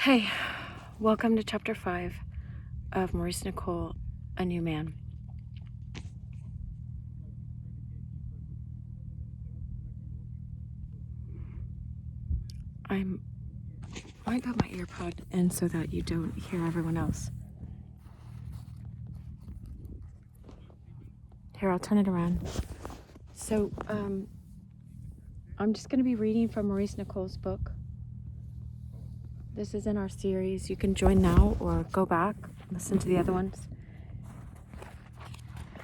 Hey, welcome to Chapter 5 of Maurice Nicoll, A New Man. I might put my earpod in so that you don't hear everyone else. Here, I'll turn it around. So, I'm just going to be reading from Maurice Nicoll's book. This is in our series. You can join now or go back, listen to the other ones.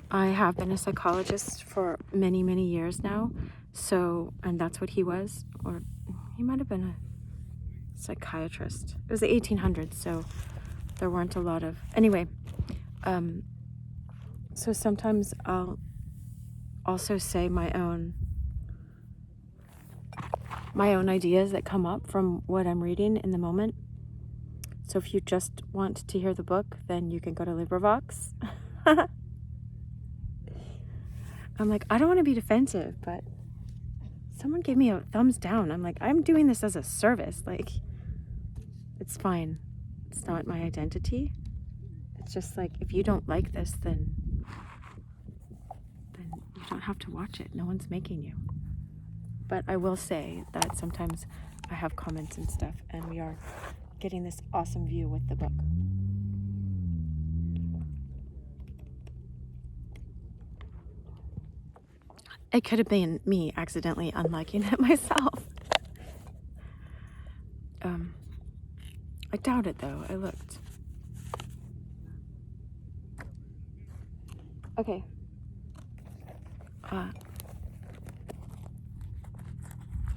I have been a psychologist for many, many years now. So, and that's what he was, or he might have been a psychiatrist. It was the 1800s, so there weren't a lot of... Anyway, so sometimes I'll also say my own ideas that come up from what I'm reading in the moment. So if you just want to hear the book, then you can go to LibriVox. I'm like, I don't want to be defensive, but someone gave me a thumbs down. I'm like, I'm doing this as a service. Like, it's fine. It's not my identity. It's just like, if you don't like this, then you don't have to watch it. No one's making you. But I will say that sometimes I have comments and stuff, and we are getting this awesome view with the book. It could have been me accidentally unliking it myself. I doubt it though. I looked. Okay.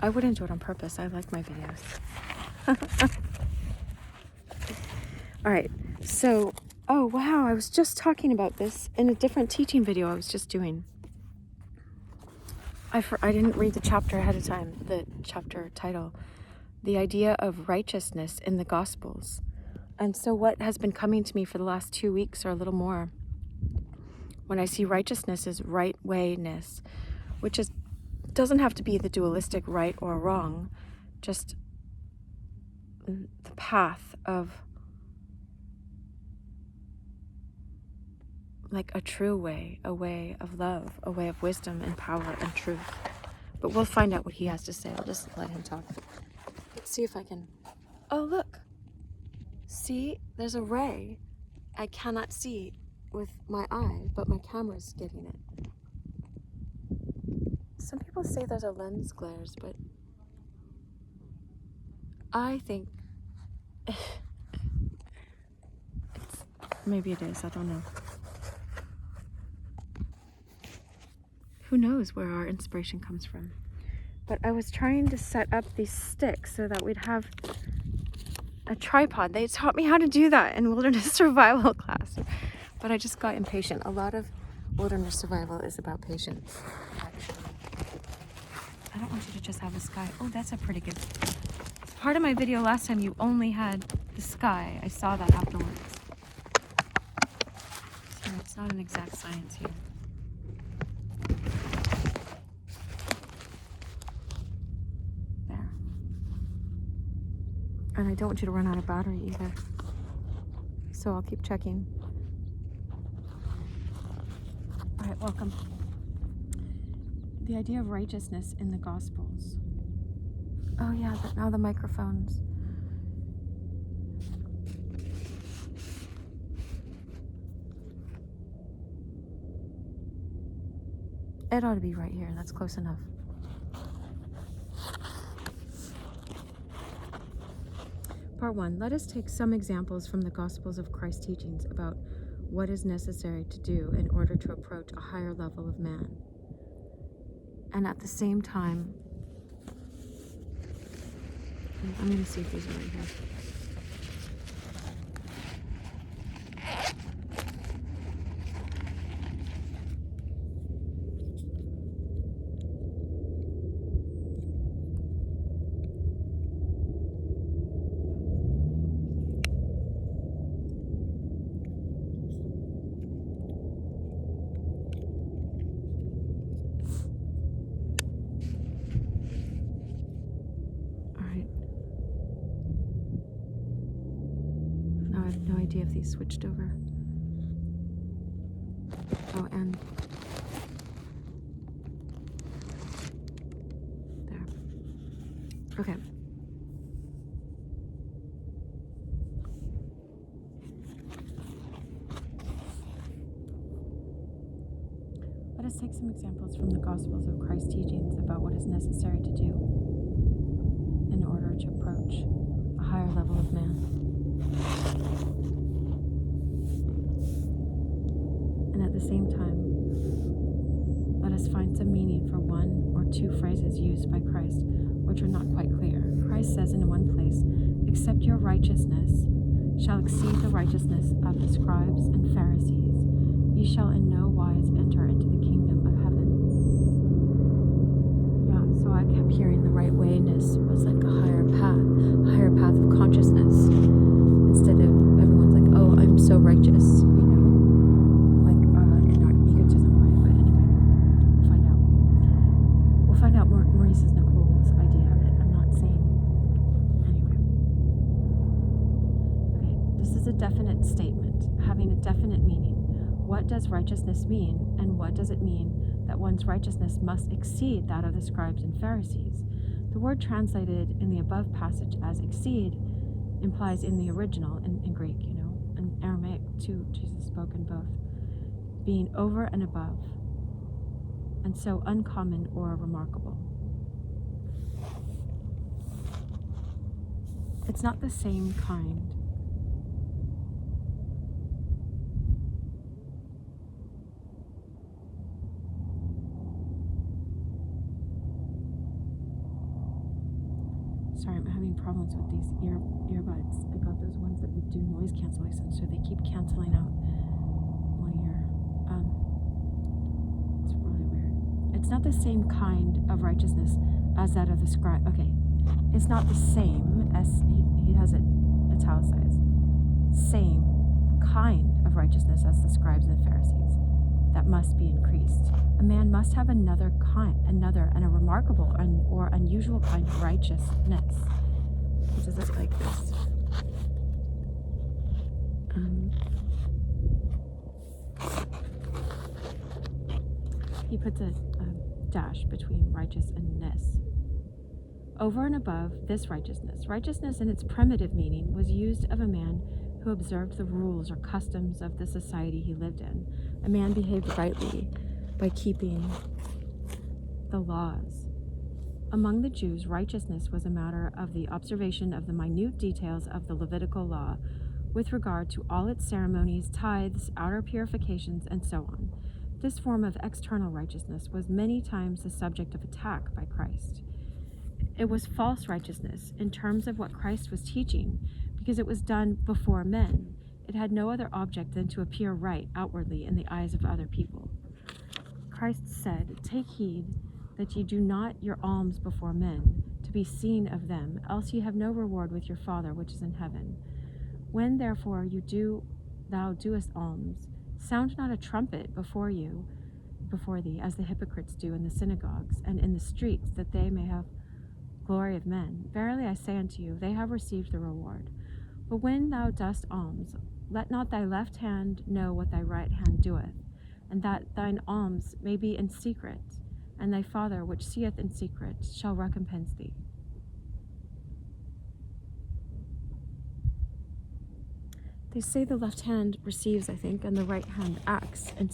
I wouldn't do it on purpose. I like my videos. All right. So, oh wow, I was just talking about this in a different teaching video I was just doing. I didn't read the chapter ahead of time, the chapter title, the idea of righteousness in the Gospels. And so what has been coming to me for the last 2 weeks or a little more, when I see righteousness as right wayness, which doesn't have to be the dualistic right or wrong, just the path of like a true way, a way of love, a way of wisdom and power and truth. But we'll find out what he has to say. I'll just let him talk. Let's see if I can... Oh, look. See, there's a ray I cannot see with my eye, but my camera's getting it. Some people say there's a lens glares, but I think maybe it is, I don't know. Who knows where our inspiration comes from? But I was trying to set up these sticks so that we'd have a tripod. They taught me how to do that in wilderness survival class, but I just got impatient. A lot of wilderness survival is about patience, actually. I don't want you to just have the sky. Oh, that's a pretty good... Part of my video last time, you only had the sky. I saw that afterwards. So it's not an exact science here. There. And I don't want you to run out of battery either. So I'll keep checking. All right, welcome. The idea of righteousness in the Gospels. Oh yeah, now the microphones. It ought to be right here. That's close enough. Part 1. Let us take some examples from the Gospels of Christ's teachings about what is necessary to do in order to approach a higher level of man. And at the same time, I'm going to see if these are right here. no idea if these switched over. Oh, and there. Okay. Let us take some examples from the Gospels of Christ's teachings about what is necessary to do in order to approach a higher level of man. And at the same time, let us find some meaning for one or two phrases used by Christ which are not quite clear. Christ says in one place, "Except your righteousness shall exceed the righteousness of the scribes and Pharisees, ye shall in no wise enter into the kingdom of heaven." Yeah, so I kept hearing the right wayness was like a higher path of consciousness, instead of everyone's like, "Oh, I'm so righteous," like in our egotism way. But anyway, we'll find out Maurice Nicoll's idea of it. I'm not saying anyway. Okay, this is a definite statement having a definite meaning. What does righteousness mean, and what does it mean that one's righteousness must exceed that of the scribes and Pharisees? The word translated in the above passage as exceed implies in the original, in Greek, in Aramaic too, Jesus spoke in both, being over and above, and so uncommon or remarkable. It's not the same kind. Sorry, I'm having problems with these earbuds. I got those ones that do noise cancellation, so they keep canceling out one ear. It's really weird. It's not the same kind of righteousness as that of the scribe. Okay, it's not the same as, he has it italicized, same kind of righteousness as the scribes and Pharisees that must be increased. A man must have another and a remarkable or unusual kind of righteousness. He does it like this. He puts a dash between righteous and ness. Over and above this righteousness. Righteousness in its primitive meaning was used of a man who observed the rules or customs of the society he lived in. A man behaved rightly by keeping the laws. Among the Jews, righteousness was a matter of the observation of the minute details of the Levitical law with regard to all its ceremonies, tithes, outer purifications, and so on. This form of external righteousness was many times the subject of attack by Christ. It was false righteousness in terms of what Christ was teaching, because it was done before men. It had no other object than to appear right outwardly in the eyes of other people. Christ said, "Take heed that ye do not your alms before men, to be seen of them, else ye have no reward with your Father which is in heaven. When therefore thou doest alms, sound not a trumpet before thee, as the hypocrites do in the synagogues and in the streets, that they may have glory of men. Verily I say unto you, they have received the reward. But when thou dost alms, let not thy left hand know what thy right hand doeth, and that thine alms may be in secret, and thy Father which seeth in secret shall recompense thee." They say the left hand receives, I think, and the right hand acts. And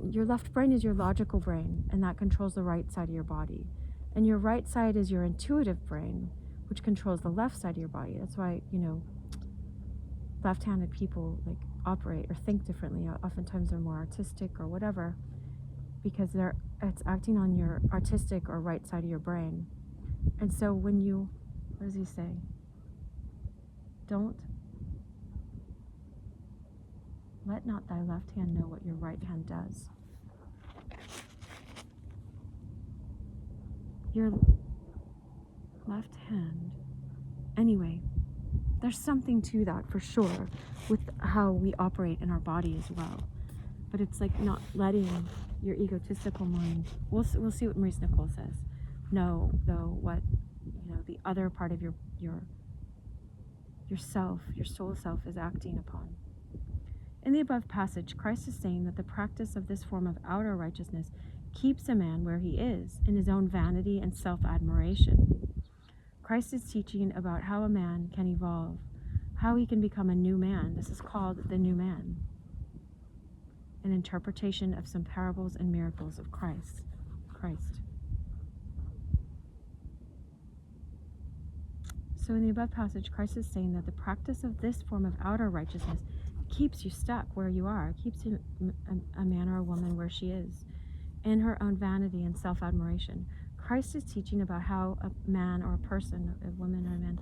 your left brain is your logical brain, and that controls the right side of your body. And your right side is your intuitive brain, which controls the left side of your body. That's why, left-handed people operate or think differently. Oftentimes they're more artistic or whatever, because it's acting on your artistic or right side of your brain. And so what does he say? Let not thy left hand know what your right hand does. Your left hand. Anyway, there's something to that for sure with how we operate in our body as well. But it's not letting your egotistical mind. We'll see what Maurice Nicoll says. Know though what the other part of your yourself, your soul self, is acting upon. In the above passage, Christ is saying that the practice of this form of outer righteousness keeps a man where he is, in his own vanity and self-admiration. Christ is teaching about how a man can evolve, how he can become a new man. This is called the new man, an interpretation of some parables and miracles of Christ. So in the above passage, Christ is saying that the practice of this form of outer righteousness keeps you stuck where you are, keeps you a man or a woman where she is, in her own vanity and self-admiration. Christ is teaching about how a man or a person, a woman or a man,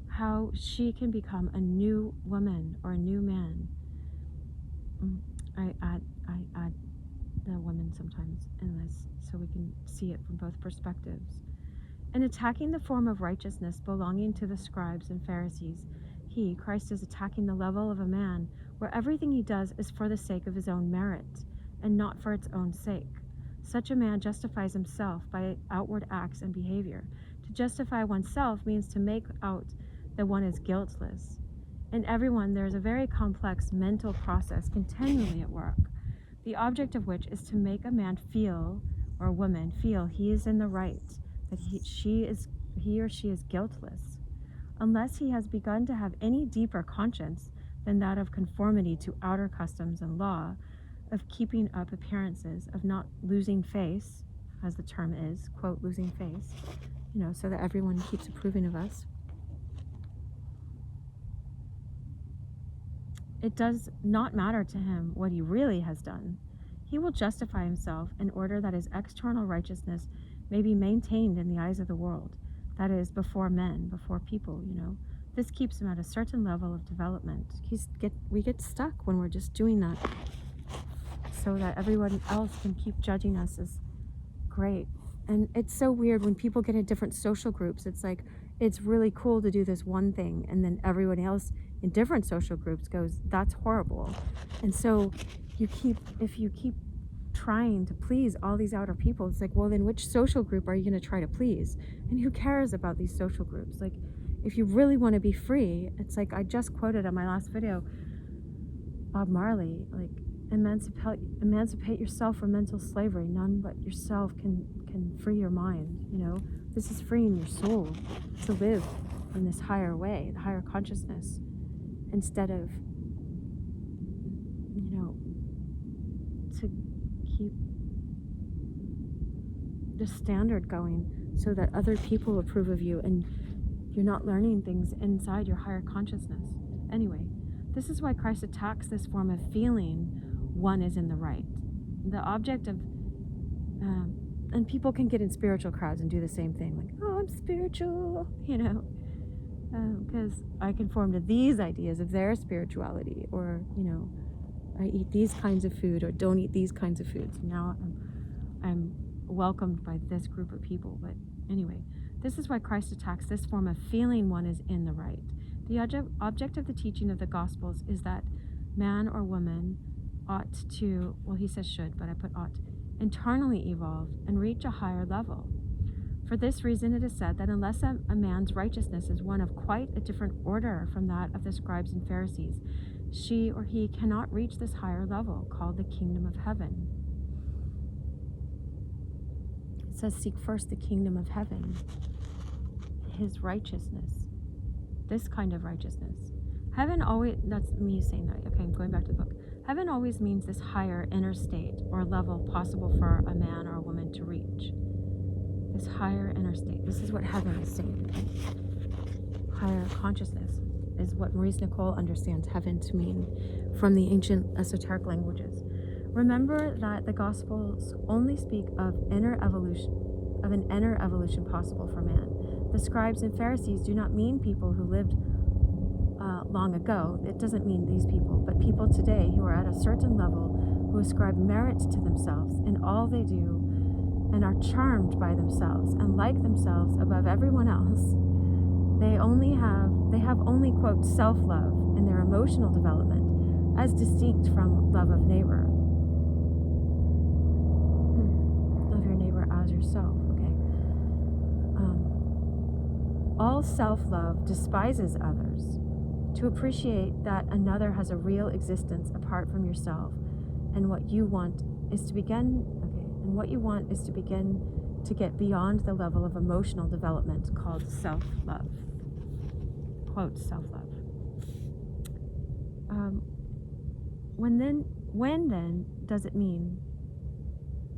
how she can become a new woman or a new man. I add the woman sometimes in this so we can see it from both perspectives. In attacking the form of righteousness belonging to the scribes and Pharisees, Christ, is attacking the level of a man where everything he does is for the sake of his own merit and not for its own sake. Such a man justifies himself by outward acts and behavior. To justify oneself means to make out that one is guiltless. In everyone, there is a very complex mental process continually at work, the object of which is to make a man feel, or a woman feel, he is in the right, that he or she is guiltless, unless he has begun to have any deeper conscience than that of conformity to outer customs and law, of keeping up appearances, of not losing face, as the term is, quote, losing face, so that everyone keeps approving of us. It does not matter to him what he really has done. He will justify himself in order that his external righteousness may be maintained in the eyes of the world, that is, before men, before people, This keeps him at a certain level of development. We get stuck when we're just doing that so that everyone else can keep judging us as great. And it's so weird when people get in different social groups. It's like, it's really cool to do this one thing, and then everyone else in different social groups goes, that's horrible. And so if you keep trying to please all these outer people, it's like, well, then which social group are you going to try to please? And who cares about these social groups? Like, if you really want to be free, it's like I just quoted on my last video Bob Marley, like, emancipate yourself from mental slavery. None but yourself can free your mind. This is freeing your soul to live in this higher way, the higher consciousness, instead of to keep the standard going so that other people approve of you and you're not learning things inside your higher consciousness. Anyway, this is why Christ attacks this form of feeling one is in the right. The object of, and people can get in spiritual crowds and do the same thing, like, oh, I'm spiritual, because I conform to these ideas of their spirituality, or, I eat these kinds of food or don't eat these kinds of foods. Now I'm welcomed by this group of people. But anyway, this is why Christ attacks this form of feeling one is in the right. The object of the teaching of the Gospels is that man or woman ought to, well, he says should, but I put ought, internally evolve and reach a higher level. For this reason, it is said that unless a man's righteousness is one of quite a different order from that of the scribes and Pharisees, she or he cannot reach this higher level called the kingdom of heaven. It says, seek first the kingdom of heaven, his righteousness, this kind of righteousness. Heaven always, that's me saying that. Okay, I'm going back to the book. Heaven always means this higher inner state or level possible for a man or a woman to reach. This higher inner state. This is what heaven is saying. Higher consciousness is what Maurice Nicoll understands heaven to mean from the ancient esoteric languages. Remember that the Gospels only speak of an inner evolution possible for man. The scribes and Pharisees do not mean people who lived long ago. It doesn't mean these people, but people today who are at a certain level, who ascribe merit to themselves in all they do, and are charmed by themselves and like themselves above everyone else. They have only, quote, self-love in their emotional development as distinct from love of neighbor. Love your neighbor as yourself, okay. All self-love despises others, to appreciate that another has a real existence apart from yourself, and what you want is to begin to get beyond the level of emotional development called self-love. Quote, self-love. When then does it mean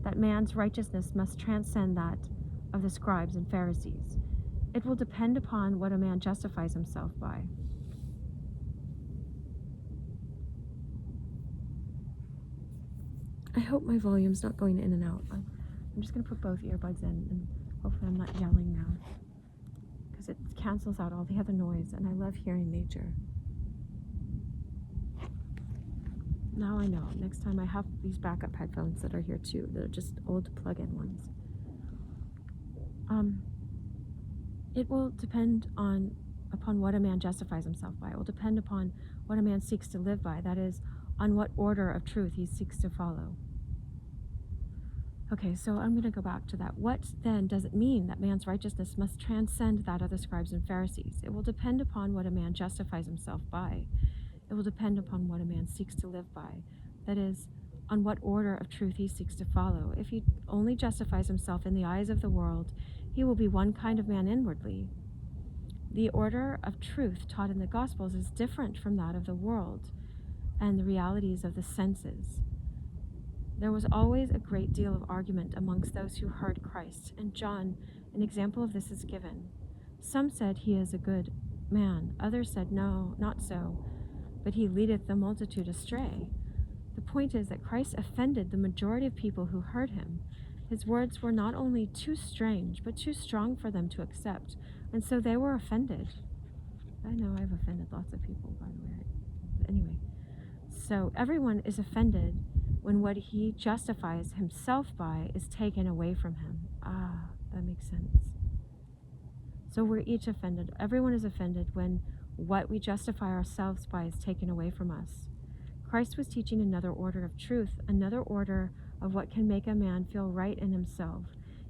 that man's righteousness must transcend that of the scribes and Pharisees? It will depend upon what a man justifies himself by. I hope my volume's not going in and out. I'm just going to put both earbuds in, and hopefully I'm not yelling now, because it cancels out all the other noise, and I love hearing nature. Now I know. Next time I have these backup headphones that are here too. They're just old plug-in ones. It will depend upon what a man justifies himself by. It will depend upon what a man seeks to live by. That is, on what order of truth he seeks to follow. Okay, so I'm going to go back to that. What then does it mean that man's righteousness must transcend that of the scribes and Pharisees? It will depend upon what a man justifies himself by. It will depend upon what a man seeks to live by. That is, on what order of truth he seeks to follow. If he only justifies himself in the eyes of the world, he will be one kind of man inwardly. The order of truth taught in the Gospels is different from that of the world and the realities of the senses. There was always a great deal of argument amongst those who heard Christ, and John, an example of this is given. Some said he is a good man, others said no, not so, but he leadeth the multitude astray. The point is that Christ offended the majority of people who heard him. His words were not only too strange, but too strong for them to accept, and so they were offended. I know I've offended lots of people, by the way. But anyway, so everyone is offended when what he justifies himself by is taken away from him. Ah, that makes sense. So we're each offended. Everyone is offended when what we justify ourselves by is taken away from us. Christ was teaching another order of truth, another order of what can make a man feel right in himself.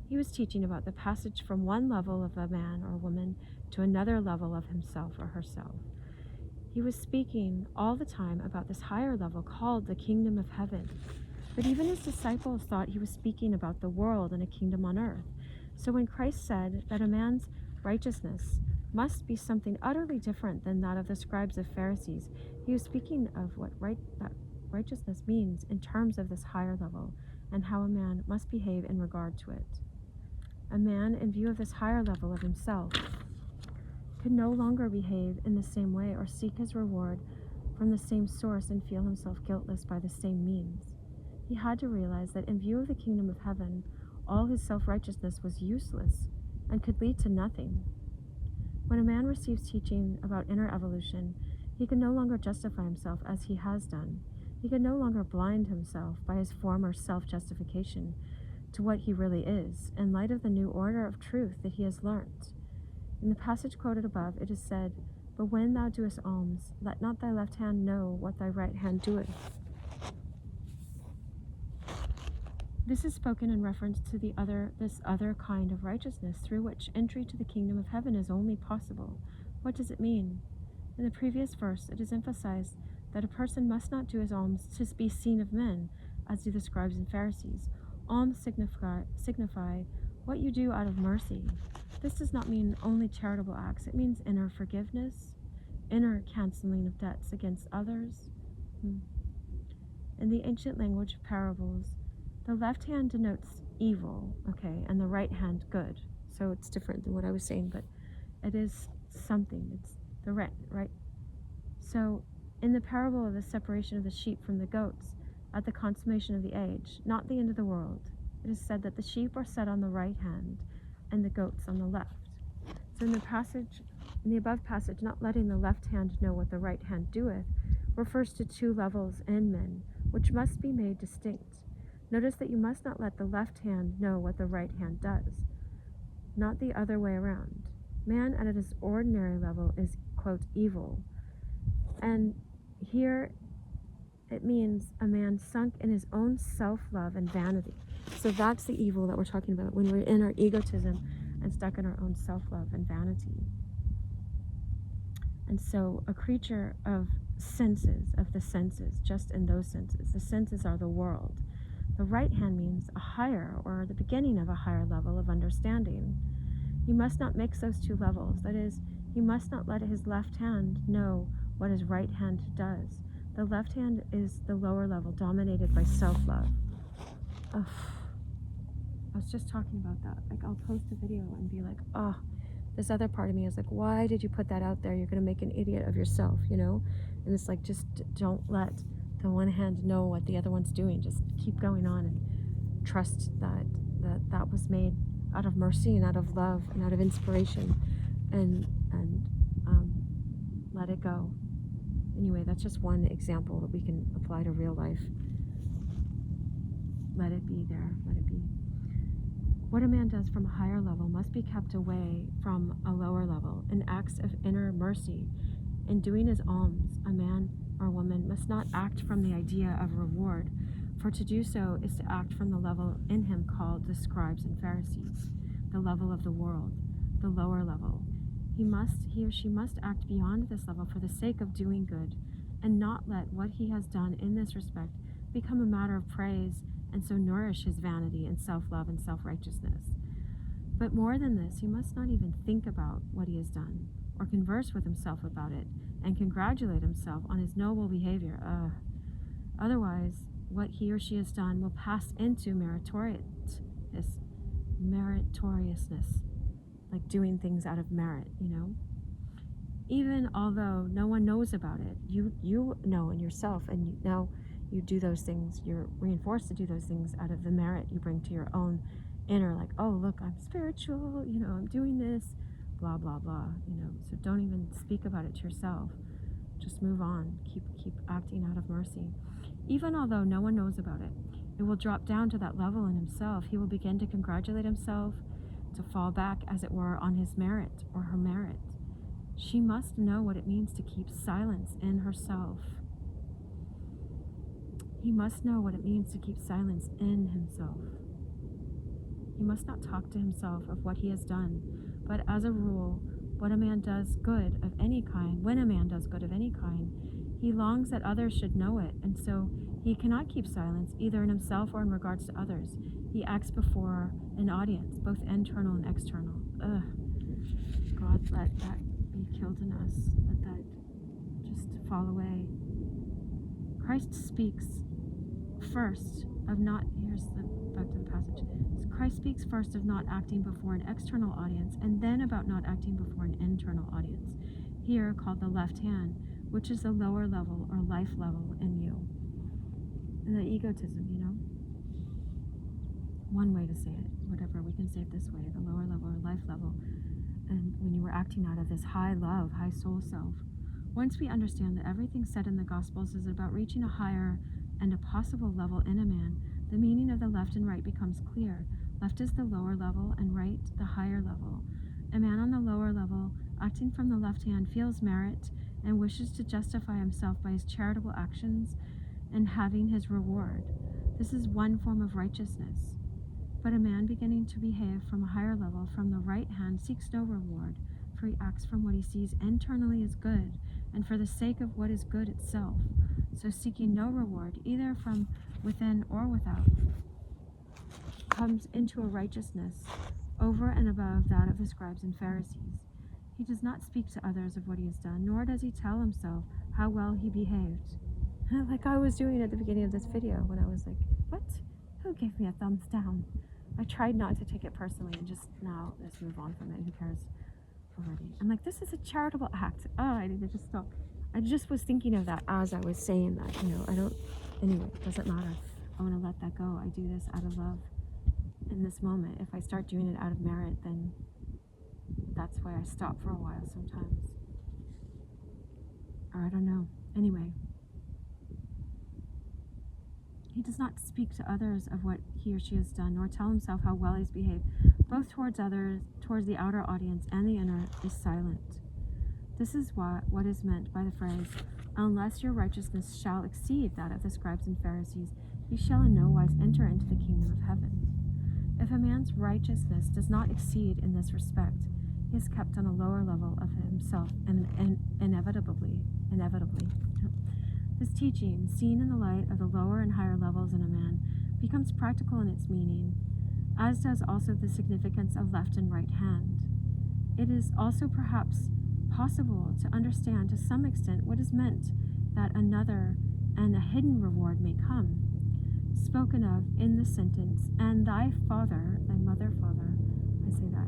He was teaching about the passage from one level of a man or woman to another level of himself or herself. He was speaking all the time about this higher level called the kingdom of heaven. But even his disciples thought he was speaking about the world and a kingdom on earth. So when Christ said that a man's righteousness must be something utterly different than that of the scribes and Pharisees, he was speaking of what that righteousness means in terms of this higher level and how a man must behave in regard to it. A man, in view of this higher level of himself, could no longer behave in the same way or seek his reward from the same source and feel himself guiltless by the same means. He had to realize that in view of the kingdom of heaven, all his self-righteousness was useless and could lead to nothing. When a man receives teaching about inner evolution, he can no longer justify himself as he has done. He can no longer blind himself by his former self-justification to what he really is, in light of the new order of truth that he has learnt. In the passage quoted above, it is said, "But when thou doest alms, let not thy left hand know what thy right hand doeth." This is spoken in reference to this other kind of righteousness through which entry to the kingdom of heaven is only possible. What does it mean? In the previous verse, it is emphasized that a person must not do his alms to be seen of men, as do the scribes and Pharisees. Alms signify what you do out of mercy. This does not mean only charitable acts. It means inner forgiveness, inner canceling of debts against others. In the ancient language of parables, the left hand denotes evil, okay, and the right hand good. So it's different than what I was saying, but it is something. It's the right? So in the parable of the separation of the sheep from the goats, at the consummation of the age, not the end of the world, it is said that the sheep are set on the right hand and the goats on the left. So in the above passage, not letting the left hand know what the right hand doeth, refers to two levels in men, which must be made distinct. Notice that you must not let the left hand know what the right hand does, not the other way around. Man at his ordinary level is, quote, evil. And here it means a man sunk in his own self-love and vanity. So that's the evil that we're talking about when we're in our egotism and stuck in our own self-love and vanity. And so a creature of the senses, just in those senses. The senses are the world. The right hand means a higher, or the beginning of a higher level of understanding. He must not mix those two levels. That is, he must not let his left hand know what his right hand does. The left hand is the lower level, dominated by self-love. Ugh. I was just talking about that. Like, I'll post a video and be like, oh, this other part of me is like, why did you put that out there? You're going to make an idiot of yourself, you know? And it's like, just don't let the one hand know what the other one's doing. Just keep going on and trust that was made out of mercy and out of love and out of inspiration, and let it go. Anyway, that's just one example that we can apply to real life. Let it be there. Let it be. What a man does from a higher level must be kept away from a lower level. In acts of inner mercy, in doing his alms, a man or woman must not act from the idea of reward, for to do so is to act from the level in him called the scribes and Pharisees, the level of the world, the lower level. He or she must act beyond this level for the sake of doing good, and not let what he has done in this respect become a matter of praise, and so nourish his vanity and self-love and self-righteousness. But more than this, he must not even think about what he has done, or converse with himself about it, and congratulate himself on his noble behavior. Otherwise, what he or she has done will pass into meritoriousness, like doing things out of merit, you know? Even although no one knows about it, you know in yourself, and now you do those things, you're reinforced to do those things out of the merit you bring to your own inner, like, oh, look, I'm spiritual, you know, I'm doing this, blah, blah, blah, you know. So don't even speak about it to yourself. Just move on. Keep acting out of mercy. Even although no one knows about it, it will drop down to that level in himself. He will begin to congratulate himself, to fall back, as it were, on his merit or her merit. She must know what it means to keep silence in herself. He must know what it means to keep silence in himself. He must not talk to himself of what he has done, but as a rule, when a man does good of any kind, he longs that others should know it, and so he cannot keep silence, either in himself or in regards to others. He acts before an audience, both internal and external. God, let that be killed in us. Let that just fall away. Christ speaks first of not, back to the passage. Christ speaks first of not acting before an external audience, and then about not acting before an internal audience, here called the left hand, which is the lower level or life level in you. And the egotism, you know? One way to say it, whatever, we can say it this way, the lower level or life level. And when you were acting out of this high love, high soul self, once we understand that everything said in the Gospels is about reaching a higher and a possible level in a man, the meaning of the left and right becomes clear. Left is the lower level and right the higher level. A man on the lower level, acting from the left hand, feels merit and wishes to justify himself by his charitable actions and having his reward. This is one form of righteousness. But a man beginning to behave from a higher level, from the right hand, seeks no reward, for he acts from what he sees internally as good, and for the sake of what is good itself. So seeking no reward, either from within or without, comes into a righteousness over and above that of the scribes and Pharisees. He does not speak to others of what he has done, nor does he tell himself how well he behaved. Like I was doing at the beginning of this video, when I was like, what? Who gave me a thumbs down? I tried not to take it personally and just now let's move on from it. Who cares already? I'm like, this is a charitable act. Oh, I need to just stop. I just was thinking of that as I was saying that, you know. Anyway, it doesn't matter. I want to let that go. I do this out of love in this moment. If I start doing it out of merit, then that's why I stop for a while sometimes. Or I don't know. Anyway. He does not speak to others of what he or she has done, nor tell himself how well he's behaved, both towards others, towards the outer audience, and the inner, is silent. This is what is meant by the phrase, unless your righteousness shall exceed that of the scribes and Pharisees, he shall in no wise enter into the kingdom of heaven. If a man's righteousness does not exceed in this respect, he is kept on a lower level of himself, and inevitably. This teaching, seen in the light of the lower and higher levels in a man, becomes practical in its meaning, as does also the significance of left and right hand. It is also perhaps possible to understand to some extent what is meant that another and a hidden reward may come, spoken of in the sentence, and thy father, thy mother, father, I say that,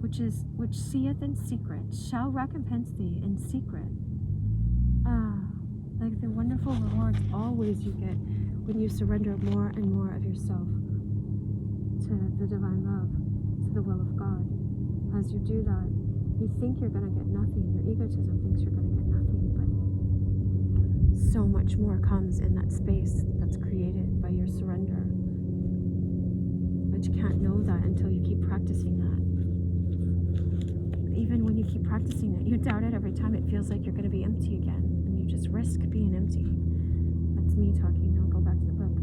which seeth in secret, shall recompense thee in secret. Like the wonderful rewards always you get when you surrender more and more of yourself to the divine love, to the will of God. As you do that, you think you're going to get nothing. Your egotism thinks you're going to get nothing, but so much more comes in that space that's created by your surrender. But you can't know that until you keep practicing that. Even when you keep practicing it, you doubt it every time it feels like you're going to be empty again, and you just risk being empty. That's me talking. I'll go back to the book.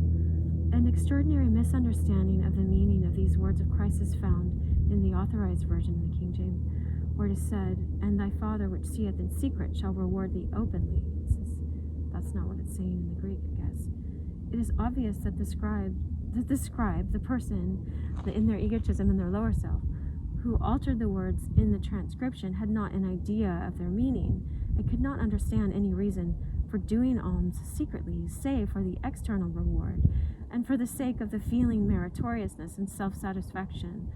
An extraordinary misunderstanding of the meaning of these words of Christ is found in the Authorized Version of the King James, where it is said, "And thy Father which seeth in secret shall reward thee openly." That's not what it's saying in the Greek, I guess. It is obvious that the scribe, the person in their egotism and their lower self, who altered the words in the transcription, had not an idea of their meaning, and could not understand any reason for doing alms secretly, save for the external reward, and for the sake of the feeling meritoriousness and self-satisfaction,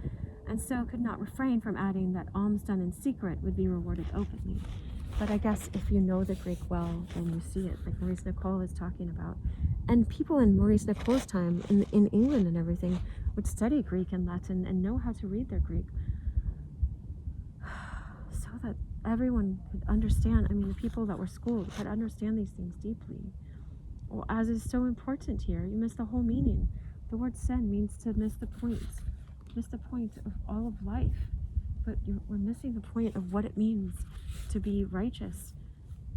and so could not refrain from adding that alms done in secret would be rewarded openly. But I guess if you know the Greek well, then you see it, like Maurice Nicoll is talking about. And people in Maurice Nicoll's time, in England and everything, would study Greek and Latin and know how to read their Greek, so that everyone could understand. I mean, the people that were schooled could understand these things deeply. Well, as is so important here, you miss the whole meaning. The word sin means to miss the point of all of life. But we're missing the point of what it means to be righteous.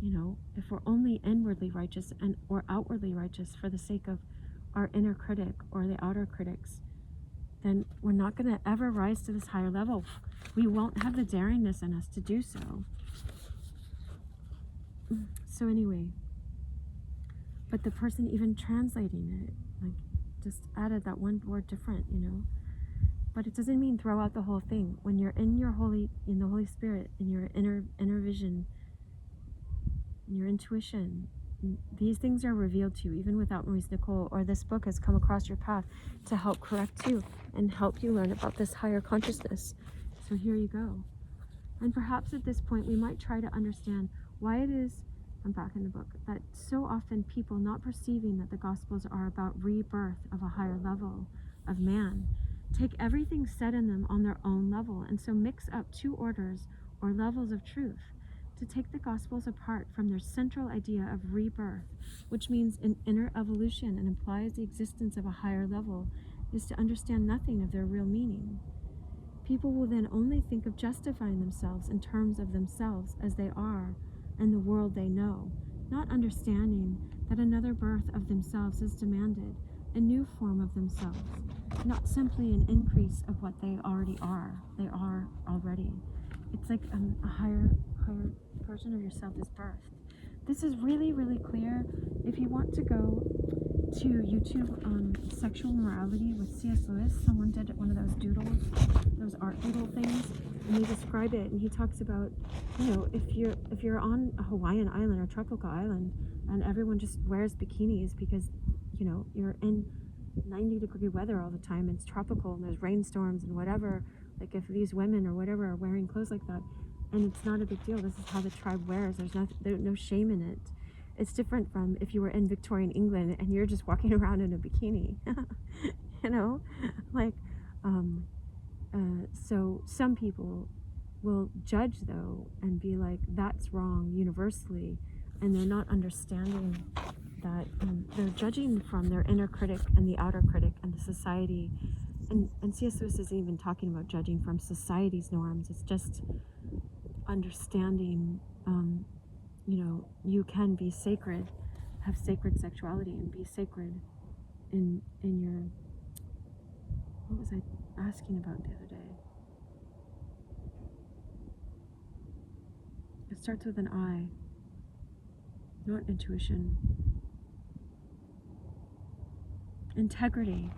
You know, if we're only inwardly righteous or outwardly righteous for the sake of our inner critic or the outer critics, then we're not going to ever rise to this higher level. We won't have the daringness in us to do so. So anyway, but the person even translating it, like, just added that one word different, you know. But it doesn't mean throw out the whole thing. When you're in the Holy Spirit, in your inner vision, in your intuition, these things are revealed to you, even without Maurice Nicoll, or this book has come across your path to help correct you and help you learn about this higher consciousness. So here you go. And perhaps at this point we might try to understand why it is, I'm back in the book, that so often people, not perceiving that the Gospels are about rebirth of a higher level of man, take everything said in them on their own level, and so mix up two orders or levels of truth. To take the Gospels apart from their central idea of rebirth, which means an inner evolution and implies the existence of a higher level, is to understand nothing of their real meaning. People will then only think of justifying themselves in terms of themselves as they are and the world they know, not understanding that another birth of themselves is demanded, a new form of themselves, not simply an increase of what they already are. They are already. It's like a higher version of yourself is birthed. This is really, really clear. If you want to go to YouTube, Sexual Morality with C.S. Lewis, someone did one of those doodles, those art doodle things, and they describe it, and he talks about, you know, if you're on a Hawaiian island or tropical island and everyone just wears bikinis because, you know, you're in 90-degree weather all the time, and it's tropical and there's rainstorms and whatever, like if these women or whatever are wearing clothes like that, and it's not a big deal, this is how the tribe wears, there's no shame in it. It's different from if you were in Victorian England and you're just walking around in a bikini, you know, like, so some people will judge though and be like, that's wrong universally, and they're not understanding that they're judging from their inner critic and the outer critic and the society, and C.S. Lewis isn't even talking about judging from society's norms. It's just understanding, you know, you can be sacred, have sacred sexuality, and be sacred in your, what was I asking about the other day? It starts with an I, not intuition. Integrity.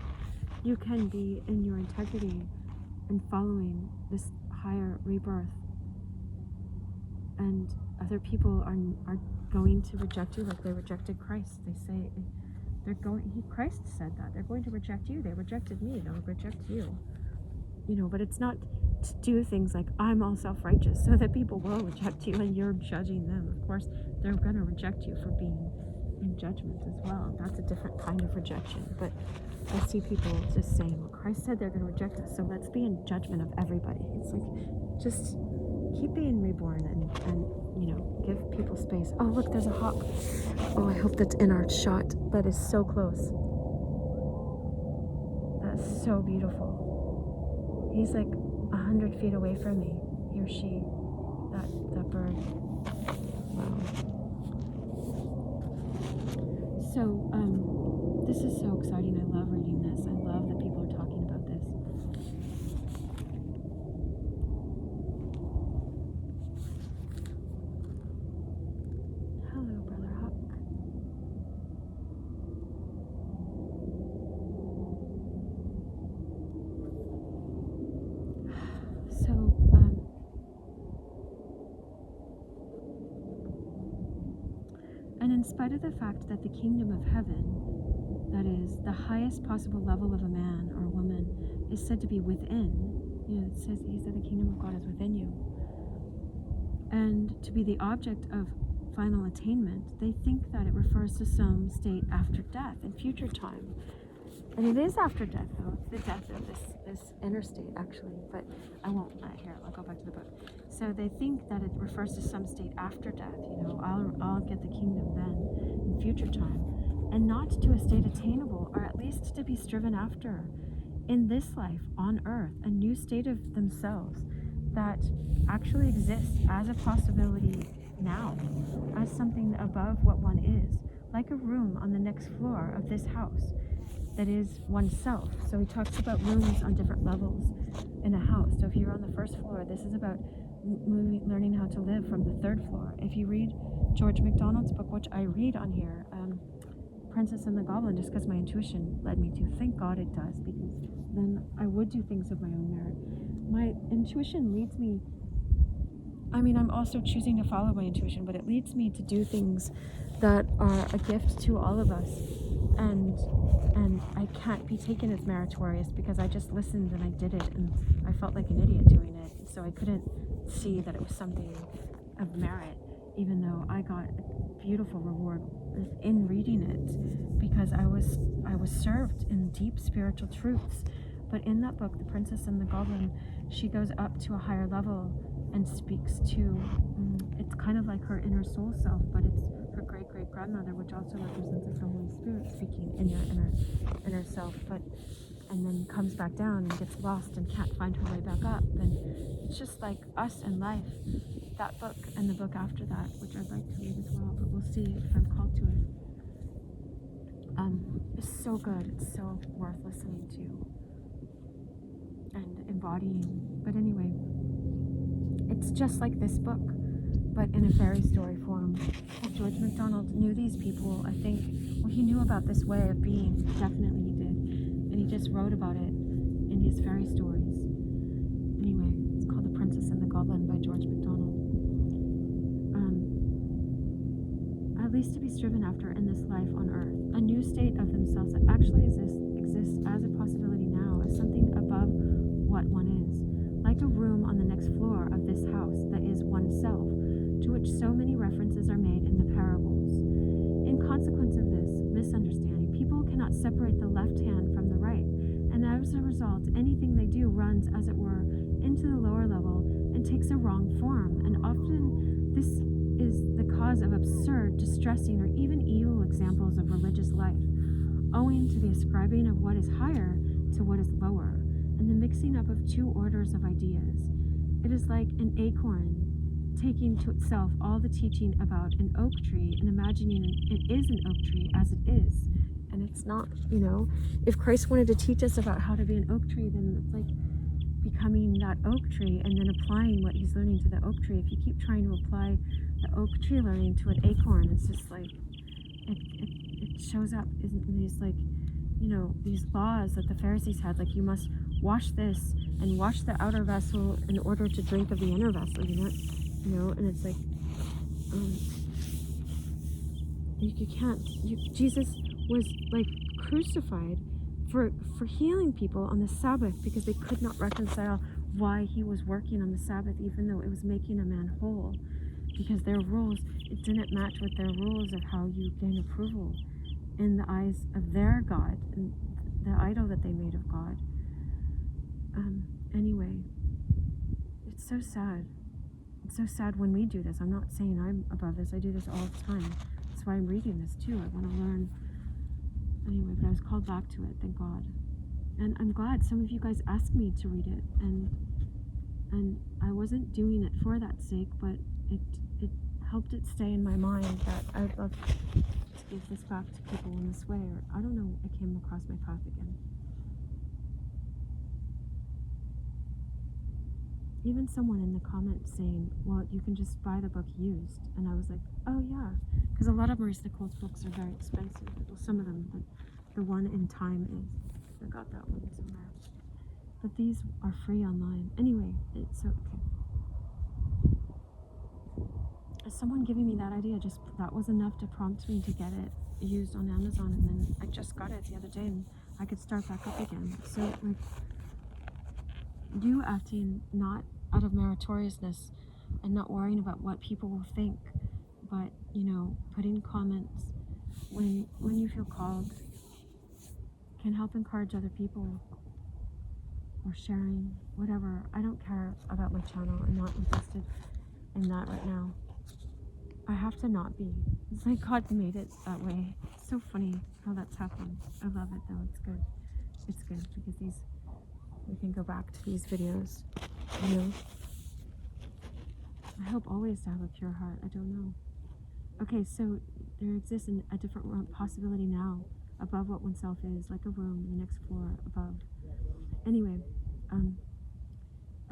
You can be in your integrity and following this higher rebirth. And other people are going to reject you like they rejected Christ. They say Christ said that. They're going to reject you. They rejected me. They'll reject you. But it's not to do things like, I'm all self-righteous, so that people will reject you and you're judging them. Of course, they're going to reject you for being in judgment as well. That's a different kind of rejection. But I see people just saying, well, Christ said they're going to reject us, so let's be in judgment of everybody. It's like, just keep being reborn and give people space. Oh, look, there's a hawk. Oh, I hope that's in our shot. That is so close. That's so beautiful. He's like 100 feet away from me. He or she. That bird. Wow. So, this is so exciting. I love reading this. I love that people are talking about this. Hello, Brother Huck. So, and in spite of the fact that the kingdom of heaven, that is, the highest possible level of a man or a woman, is said to be within, he said the kingdom of God is within you, and to be the object of final attainment, they think that it refers to some state after death, in future time. And it is after death, though. It's the death of this inner state, actually. But I won't, here, I'll go back to the book. So they think that it refers to some state after death, I'll get the kingdom then, in future time. And not to a state attainable, or at least to be striven after, in this life, on earth, a new state of themselves that actually exists as a possibility now, as something above what one is, like a room on the next floor of this house that is oneself. So he talks about rooms on different levels in a house. So if you're on the first floor, this is about learning how to live from the third floor. If you read George McDonald's book, which I read on here, Princess and the Goblin, just because my intuition led me to. Thank God it does, because then I would do things of my own merit. My intuition leads me, I'm also choosing to follow my intuition, but it leads me to do things that are a gift to all of us. And I can't be taken as meritorious because I just listened and I did it, and I felt like an idiot doing it. So I couldn't see that it was something of merit, even though I got a beautiful reward in reading it, because I was served in deep spiritual truths. But in that book, The Princess and the Goblin, she goes up to a higher level and speaks to, it's kind of like her inner soul self, but it's her great-great-grandmother, which also represents the Holy Spirit speaking in your inner self, and then comes back down and gets lost and can't find her way back up. And it's just like us in life. That book and the book after that, which I'd like to read as well, but we'll see if I'm called to it. It's so good. It's so worth listening to and embodying. But anyway, it's just like this book, but in a fairy story form. George MacDonald knew these people, I think. Well, he knew about this way of being. Definitely he did. And he just wrote about it in his fairy stories. Anyway, it's called The Princess and the Goblin by George MacDonald. At least to be striven after in this life on earth, a new state of themselves that actually exists as a possibility now, as something above what one is, like a room on the next floor of this house that is oneself, to which so many references are made in the parables. In consequence of this misunderstanding, people cannot separate the left hand from the right, and as a result, anything they do runs, as it were, into the lower level and takes a wrong form, and often this is the cause of absurd, distressing, or even evil examples of religious life, owing to the ascribing of what is higher to what is lower, and the mixing up of two orders of ideas. It is like an acorn taking to itself all the teaching about an oak tree and imagining it is an oak tree as it is, and it's not. If Christ wanted to teach us about how to be an oak tree, then it's like becoming that oak tree and then applying what he's learning to the oak tree. If you keep trying to apply the oak tree learning to an acorn, it's just like it shows up in these, like, you know, these laws that the Pharisees had, like you must wash this and wash the outer vessel in order to drink of the inner vessel, you know, and it's like you can't. Jesus was like crucified for healing people on the Sabbath because they could not reconcile why he was working on the Sabbath, even though it was making a man whole, because their rules, it didn't match with their rules of how you gain approval in the eyes of their God and the idol that they made of God. Anyway, it's so sad. It's so sad when we do this. I'm not saying I'm above this. I do this all the time. That's why I'm reading this too. I want to learn. Anyway, but I was called back to it, thank God. And I'm glad some of you guys asked me to read it, and I wasn't doing it for that sake, but it helped it stay in my mind that I'd love to give this back to people in this way, or I don't know, it came across my path again. Even someone in the comments saying, well, you can just buy the book used, and I was like, oh yeah, because a lot of Maurice Nicoll's books are very expensive. Well, some of them, but the one in time is. I got that one somewhere. But these are free online. Anyway, it's okay. Someone giving me that idea, just that was enough to prompt me to get it used on Amazon, and then I just got it the other day, and I could start back up again. So, like, you acting not out of meritoriousness and not worrying about what people will think, but, you know, putting comments when you feel called can help encourage other people, or sharing, whatever. I don't care about my channel. I'm not interested in that right now. I have to not be. It's like God made it that way. It's so funny how that's happened. I love it though. It's good. It's good because we can go back to these videos, you know. I hope always to have a pure heart. I don't know. Okay, so there exists a different possibility now above what oneself is, like a room, the next floor above. Anyway,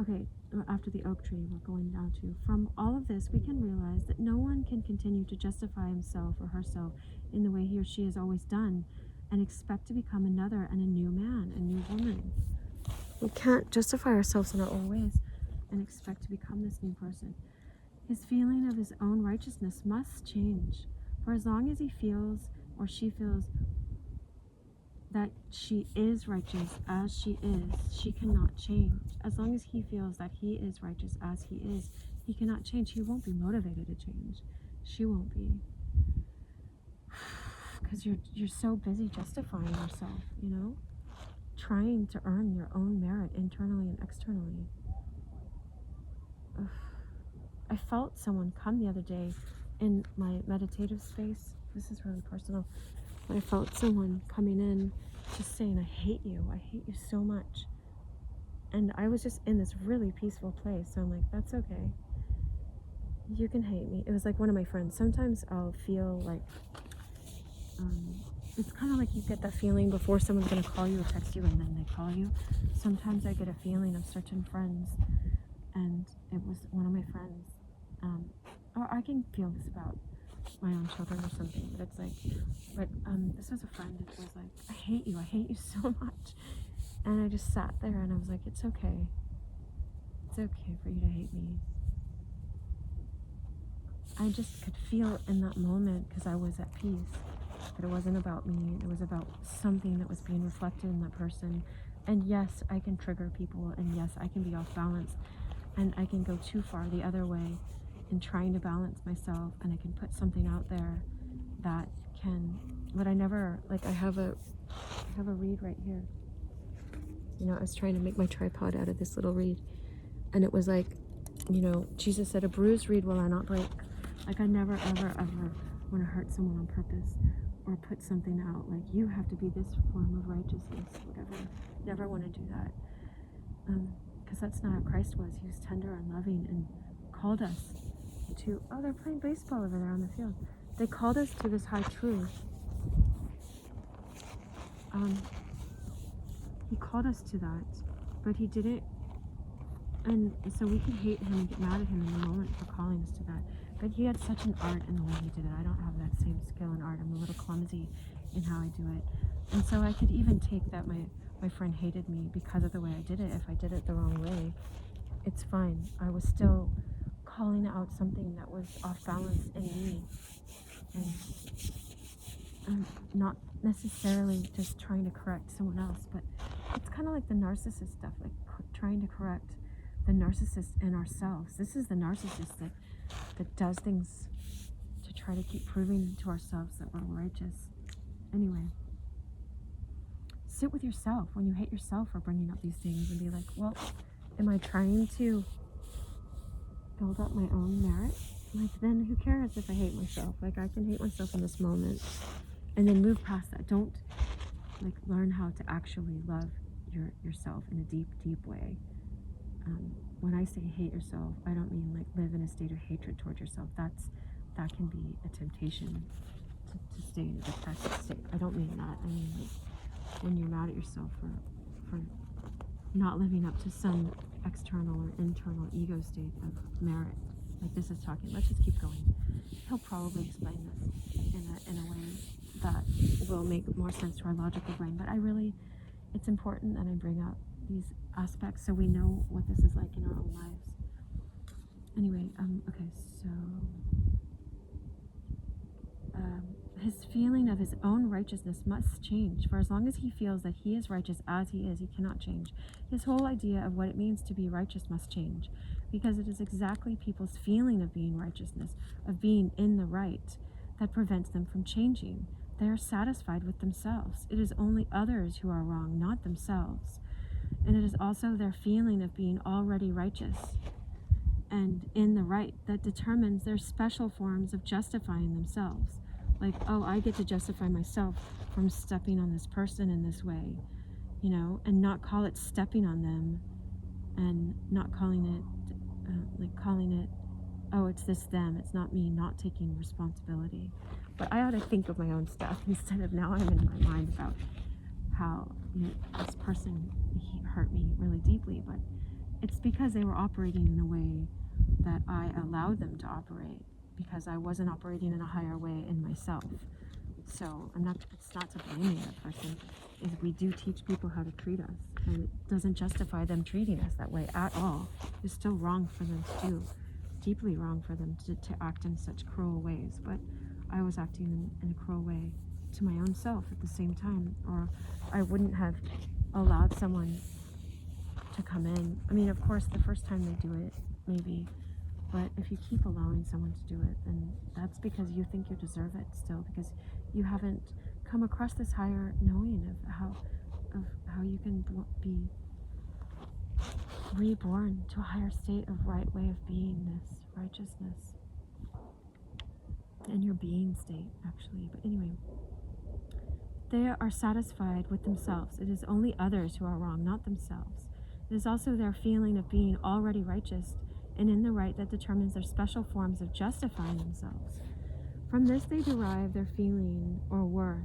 okay, after the oak tree, we're going down to, from all of this, we can realize that no one can continue to justify himself or herself in the way he or she has always done and expect to become another and a new man, a new woman. We can't justify ourselves in our own ways and expect to become this new person. His feeling of his own righteousness must change, for as long as he feels or she feels that she is righteous as she is, she cannot change. As long as he feels that he is righteous as he is, he cannot change. He won't be motivated to change. She won't be. Because you're so busy justifying yourself, you know? Trying to earn your own merit internally and externally. Ugh. I felt someone come the other day in my meditative space. This is really personal. I felt someone coming in just saying, I hate you so much. And I was just in this really peaceful place, so I'm like, that's okay, you can hate me. It was like one of my friends. Sometimes I'll feel like it's kind of like you get that feeling before someone's going to call you or text you and then they call you. Sometimes I get a feeling of certain friends, and it was one of my friends, or I can feel this about my own children or something, but it's like, this was a friend that was like, I hate you so much. And I just sat there and I was like, it's okay for you to hate me. I just could feel in that moment, because I was at peace, that it wasn't about me, it was about something that was being reflected in that person. And yes, I can trigger people, and yes, I can be off balance, and I can go too far the other way in trying to balance myself, and I can put something out there that can, but I never, like, I have a reed right here. You know, I was trying to make my tripod out of this little reed, and it was like, you know, Jesus said, a bruised reed will I not break. Like, I never, ever, ever want to hurt someone on purpose or put something out, like, you have to be this form of righteousness, whatever. Never want to do that. Because that's not how Christ was. He was tender and loving and called us to, oh, they're playing baseball over there on the field. They called us to this high truth. He called us to that, but he didn't And so we could hate him and get mad at him in the moment for calling us to that. But he had such an art in the way he did it. I don't have that same skill in art. I'm a little clumsy in how I do it. And so I could even take that my friend hated me because of the way I did it. If I did it the wrong way, it's fine. I was still calling out something that was off balance in me. And not necessarily just trying to correct someone else, but it's kind of like the narcissist stuff, like trying to correct the narcissist in ourselves. This is the narcissist that does things to try to keep proving to ourselves that we're righteous. Anyway, sit with yourself when you hate yourself for bringing up these things and be like, well, am I trying to build up my own merit? Like, then who cares if I hate myself? Like, I can hate myself in this moment and then move past that. Don't like learn how to actually love yourself in a deep, deep way. When I say hate yourself, I don't mean like live in a state of hatred towards yourself. That can be a temptation to stay in a depressive state. I don't mean that. I mean like when you're mad at yourself for not living up to some external or internal ego state of merit. Like this is talking. Let's just keep going. He'll probably explain this in a way that will make more sense to our logical brain. But it's important that I bring up these aspects so we know what this is like in our own lives. Anyway, okay, so his feeling of his own righteousness must change. For as long as he feels that he is righteous as he is, he cannot change. His whole idea of what it means to be righteous must change, because it is exactly people's feeling of being righteousness, of being in the right, that prevents them from changing. They are satisfied with themselves. It is only others who are wrong, not themselves. And it is also their feeling of being already righteous and in the right that determines their special forms of justifying themselves. Like, oh, I get to justify myself from stepping on this person in this way, and not call it stepping on them, and not calling it, oh, it's this them, it's not me, not taking responsibility. But I ought to think of my own stuff instead of now I'm in my mind about how this person, he hurt me really deeply, but it's because they were operating in a way that I allowed them to operate, because I wasn't operating in a higher way in myself. So it's not to blame that person. We do teach people how to treat us, and it doesn't justify them treating us that way at all. It's still wrong for them to do, deeply wrong for them to act in such cruel ways. But I was acting in a cruel way to my own self at the same time, or I wouldn't have allowed someone to come in. I mean, of course, the first time they do it, maybe, but if you keep allowing someone to do it, then that's because you think you deserve it still, because you haven't come across this higher knowing of how you can be reborn to a higher state of right way of beingness, righteousness, in your being state, actually. But anyway, they are satisfied with themselves. It is only others who are wrong, not themselves. It is also their feeling of being already righteous and in the right that determines their special forms of justifying themselves. From this they derive their feeling or worth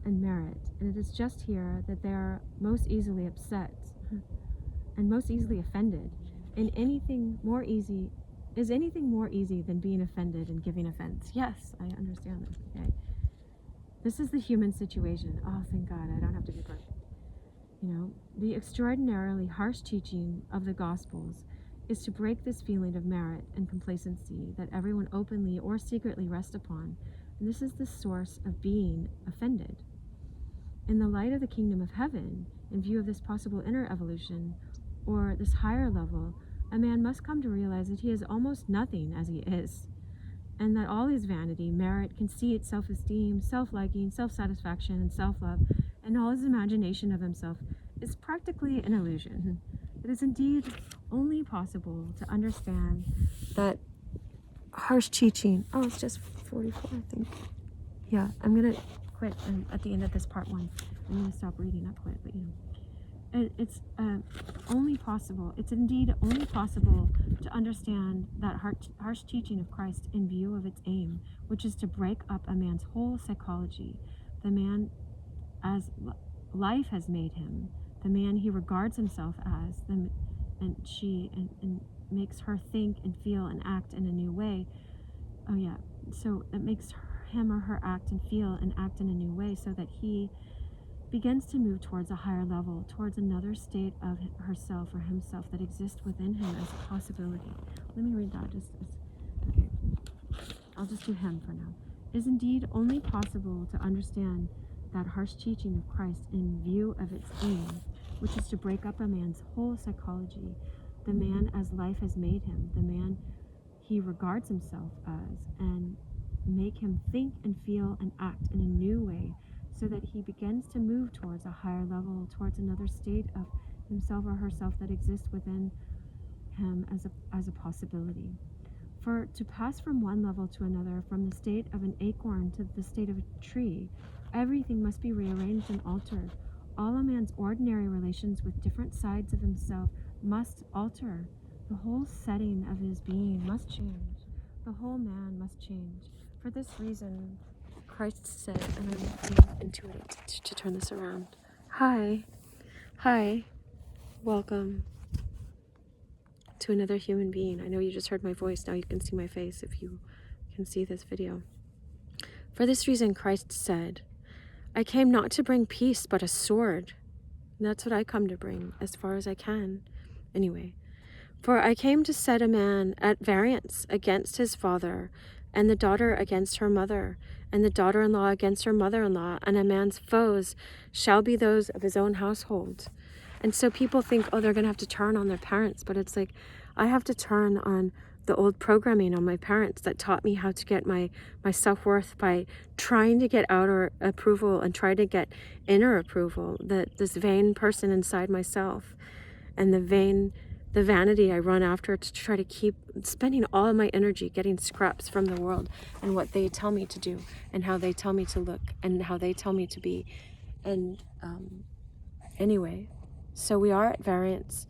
and merit, and it is just here that they are most easily upset and most easily offended. And anything more easy than being offended and giving offense? Yes, I understand this. Okay, this is the human situation. Oh, thank God, I don't have to be perfect. The extraordinarily harsh teaching of the Gospels is to break this feeling of merit and complacency that everyone openly or secretly rests upon, and this is the source of being offended. In the light of the kingdom of heaven, in view of this possible inner evolution, or this higher level, a man must come to realize that he is almost nothing as he is, and that all his vanity, merit, conceit, self-esteem, self-liking, self-satisfaction, and self-love, and all his imagination of himself is practically an illusion. It is indeed only possible to understand that harsh teaching. Oh, it's just 44, I think. Yeah, I'm gonna quit at the end of this part 1. I'm gonna stop reading, not quit, but it's only possible. It's indeed only possible to understand that harsh teaching of Christ in view of its aim, which is to break up a man's whole psychology, the man as life has made him, the man he regards himself as, and makes her think and feel and act in a new way. Oh yeah, so it makes him or her act and feel and act in a new way, so that he begins to move towards a higher level, towards another state of herself or himself that exists within him as a possibility. Let me read that. Okay. I'll just do him for now. It is indeed only possible to understand that harsh teaching of Christ in view of its aim, which is to break up a man's whole psychology, the man as life has made him, the man he regards himself as, and make him think and feel and act in a new way, so that he begins to move towards a higher level, towards another state of himself or herself that exists within him as a possibility. For to pass from one level to another, from the state of an acorn to the state of a tree, everything must be rearranged and altered. All a man's ordinary relations with different sides of himself must alter. The whole setting of his being must change. The whole man must change. For this reason, Christ said, and I'm being intuitive to turn this around. Hi, welcome to another human being. I know you just heard my voice, now you can see my face if you can see this video. For this reason, Christ said, I came not to bring peace, but a sword. And that's what I come to bring, as far as I can. Anyway, for I came to set a man at variance against his father, and the daughter against her mother, and the daughter-in-law against her mother-in-law, and a man's foes shall be those of his own household. And so people think, oh, they're going to have to turn on their parents, but it's like, I have to turn on the old programming on my parents that taught me how to get my self-worth by trying to get outer approval and try to get inner approval, this vain person inside myself, and the vanity I run after to try to keep spending all of my energy getting scraps from the world and what they tell me to do and how they tell me to look and how they tell me to be. And anyway, so we are at variance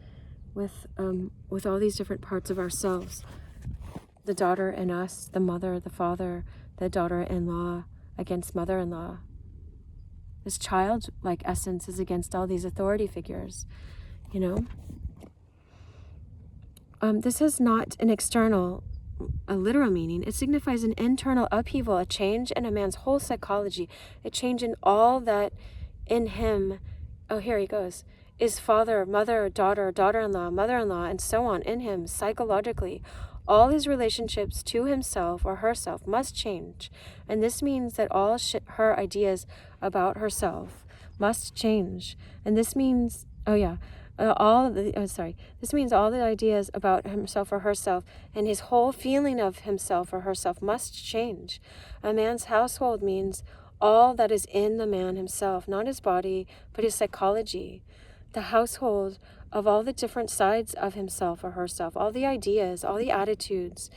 with all these different parts of ourselves. The daughter in us, the mother, the father, the daughter-in-law against mother-in-law. This childlike essence is against all these authority figures, you know? This is not an external, a literal meaning. It signifies an internal upheaval, a change in a man's whole psychology, a change in all that in him, oh, here he goes, is father, mother, daughter, daughter-in-law, mother-in-law, and so on in him psychologically. All his relationships to himself or herself must change. And this means that all her ideas about herself must change. And this means, this means all the ideas about himself or herself and his whole feeling of himself or herself must change. A man's household means all that is in the man himself, not his body, but his psychology. The household of all the different sides of himself or herself, all the ideas, all the attitudes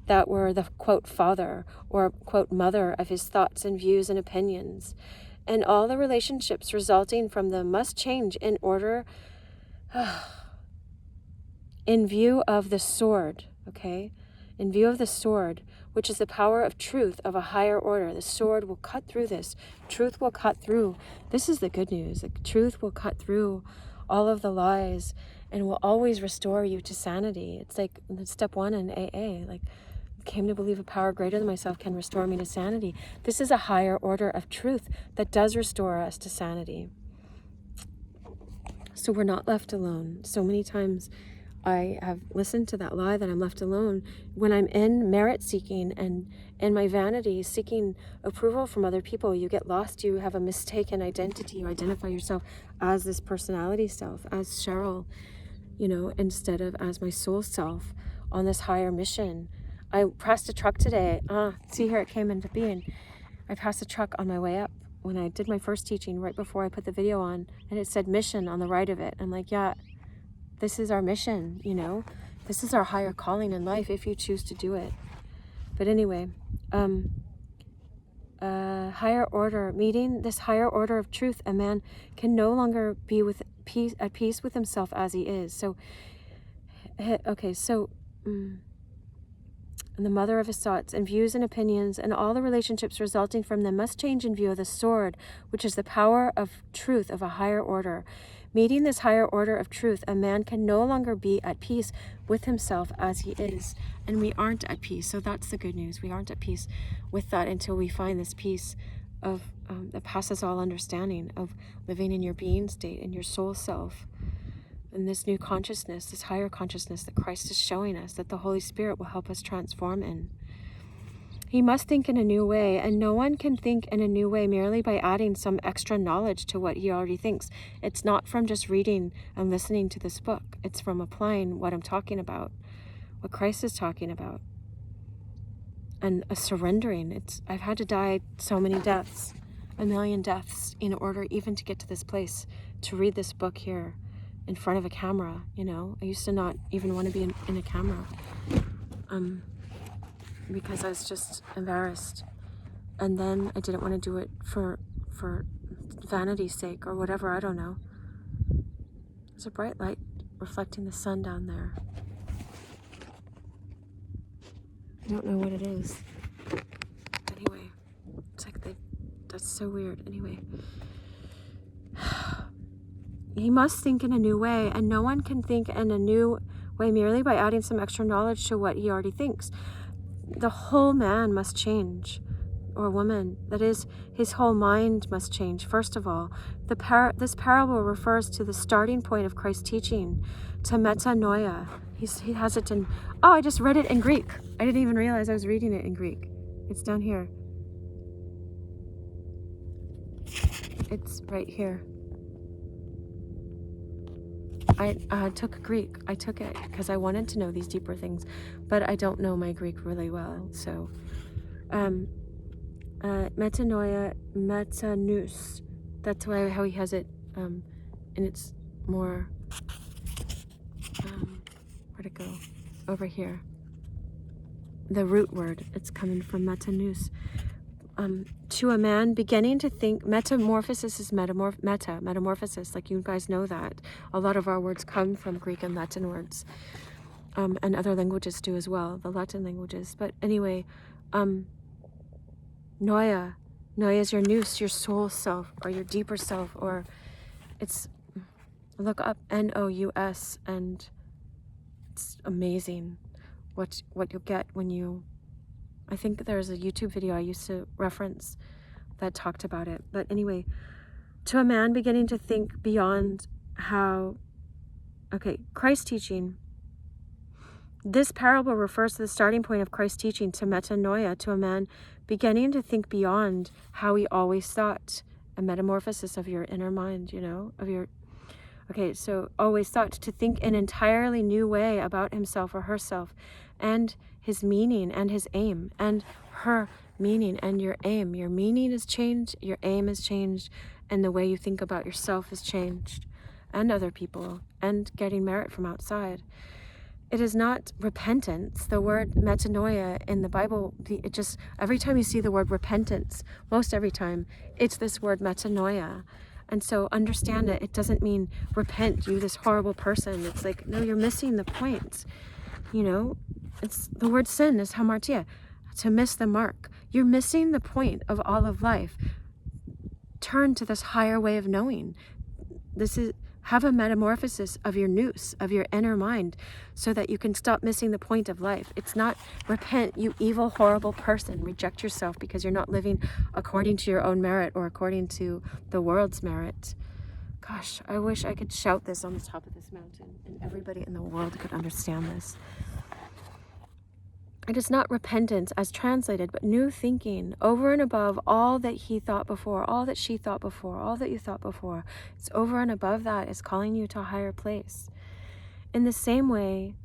that were the, quote, father or, quote, mother of his thoughts and views and opinions. And all the relationships resulting from them must change in order, in view of the sword, okay? In view of the sword, which is the power of truth of a higher order. The sword will cut through this. Truth will cut through. This is the good news. Like, truth will cut through all of the lies and will always restore you to sanity. It's like step one in AA, like, came to believe a power greater than myself can restore me to sanity. This is a higher order of truth that does restore us to sanity. So we're not left alone. So many times I have listened to that lie that I'm left alone when I'm in merit seeking and in my vanity seeking approval from other people. You get lost, you have a mistaken identity, you identify yourself as this personality self, as Cheryl, you know, instead of as my soul self on this higher mission. I passed a truck today. See, here it came into being. I passed a truck on my way up when I did my first teaching right before I put the video on, and it said mission on the right of it. I'm like, yeah, this is our mission, you know, this is our higher calling in life if you choose to do it. But anyway, higher order, meeting this higher order of truth, a man can no longer be at peace with himself as he is. So, okay, so, and the mother of his thoughts and views and opinions and all the relationships resulting from them must change in view of the sword, which is the power of truth of a higher order, Meeting this higher order of truth, a man can no longer be at peace with himself as he is. And we aren't at peace. So that's the good news. We aren't at peace with that until we find this peace of that passes all understanding, of living in your being state, in your soul self, and this new consciousness, this higher consciousness that Christ is showing us, that the Holy Spirit will help us transform in. He must think in a new way, and no one can think in a new way merely by adding some extra knowledge to what he already thinks. It's not from just reading and listening to this book. It's from applying what I'm talking about, what Christ is talking about, and a surrendering. I've had to die so many deaths, 1,000,000 deaths, in order even to get to this place, to read this book here in front of a camera. I used to not even want to be in a camera. Because I was just embarrassed, and then I didn't want to do it for vanity's sake or whatever, I don't know. There's a bright light reflecting the sun down there. I don't know what it is. Anyway, it's like that's so weird. Anyway, he must think in a new way, and no one can think in a new way merely by adding some extra knowledge to what he already thinks. The whole man must change, or woman. That is, his whole mind must change. First of all, this parable refers to the starting point of Christ's teaching, to metanoia. He has it in... Oh, I just read it in Greek. I didn't even realize I was reading it in Greek. It's down here. It's right here. I took Greek. I took it because I wanted to know these deeper things, but I don't know my Greek really well. So, metanoia, metanous. That's how he has it, and it's more. Where'd it go? Over here. The root word. It's coming from metanous. To a man beginning to think. Metamorphosis is metamorphosis, like you guys know that. A lot of our words come from Greek and Latin words, and other languages do as well, the Latin languages. But anyway, noia is your nous, your soul self, or your deeper self, or it's, look up Nous, and it's amazing what you'll get when you... I think there's a YouTube video I used to reference that talked about it. But anyway, to a man beginning to think beyond how... Okay, Christ's teaching. This parable refers to the starting point of Christ's teaching, to metanoia, to a man beginning to think beyond how he always thought. A metamorphosis of your inner mind, of your... Okay, so always thought, to think an entirely new way about himself or herself, and his meaning and his aim, and her meaning and your aim. Your meaning has changed, your aim has changed, and the way you think about yourself has changed, and other people, and getting merit from outside. It is not repentance. The word metanoia in the Bible, it just, every time you see the word repentance, most every time, it's this word metanoia. And so understand it. It doesn't mean repent, you this horrible person. It's like, no, you're missing the point. It's the word sin is hamartia, to miss the mark. You're missing the point of all of life. Turn to this higher way of knowing. Have a metamorphosis of your nous, of your inner mind, so that you can stop missing the point of life. It's not repent, you evil, horrible person. Reject yourself because you're not living according to your own merit or according to the world's merit. Gosh, I wish I could shout this on the top of this mountain and everybody in the world could understand this. It is not repentance as translated, but new thinking over and above all that he thought before, all that she thought before, all that you thought before. It's over and above that. It's calling you to a higher place. In the same way,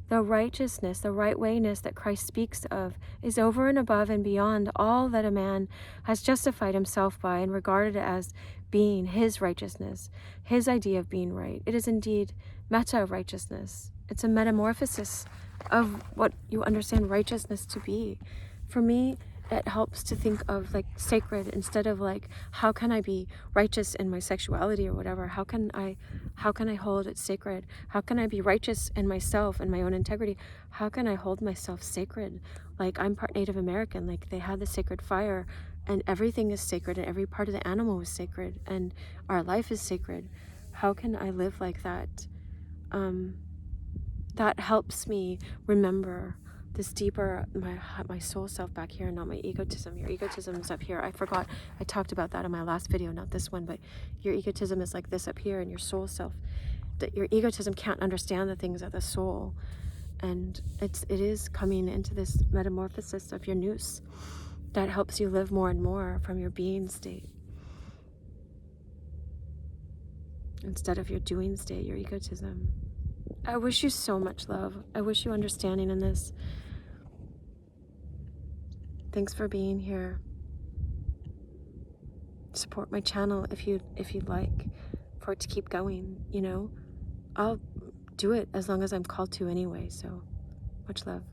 the righteousness, the right wayness that Christ speaks of is over and above and beyond all that a man has justified himself by and regarded as being his righteousness, his idea of being right. It is indeed meta-righteousness. It's a metamorphosis of what you understand righteousness to be. For me, it helps to think of like sacred instead of like, how can I be righteous in my sexuality or whatever? How can I hold it sacred? How can I be righteous in myself and my own integrity? How can I hold myself sacred? Like, I'm part Native American, like they had the sacred fire, and everything is sacred, and every part of the animal is sacred, and our life is sacred. How can I live like that? That helps me remember this deeper, my soul self back here, not my egotism. Your egotism is up here. I forgot, I talked about that in my last video, not this one, but your egotism is like this up here, and your soul self, that your egotism can't understand the things of the soul. And it is coming into this metamorphosis of your nous that helps you live more and more from your being state instead of your doing state, your egotism. I wish you so much love. I wish you understanding in this. Thanks for being here. Support my channel if you'd like for it to keep going, you know. I'll do it as long as I'm called to anyway, so much love.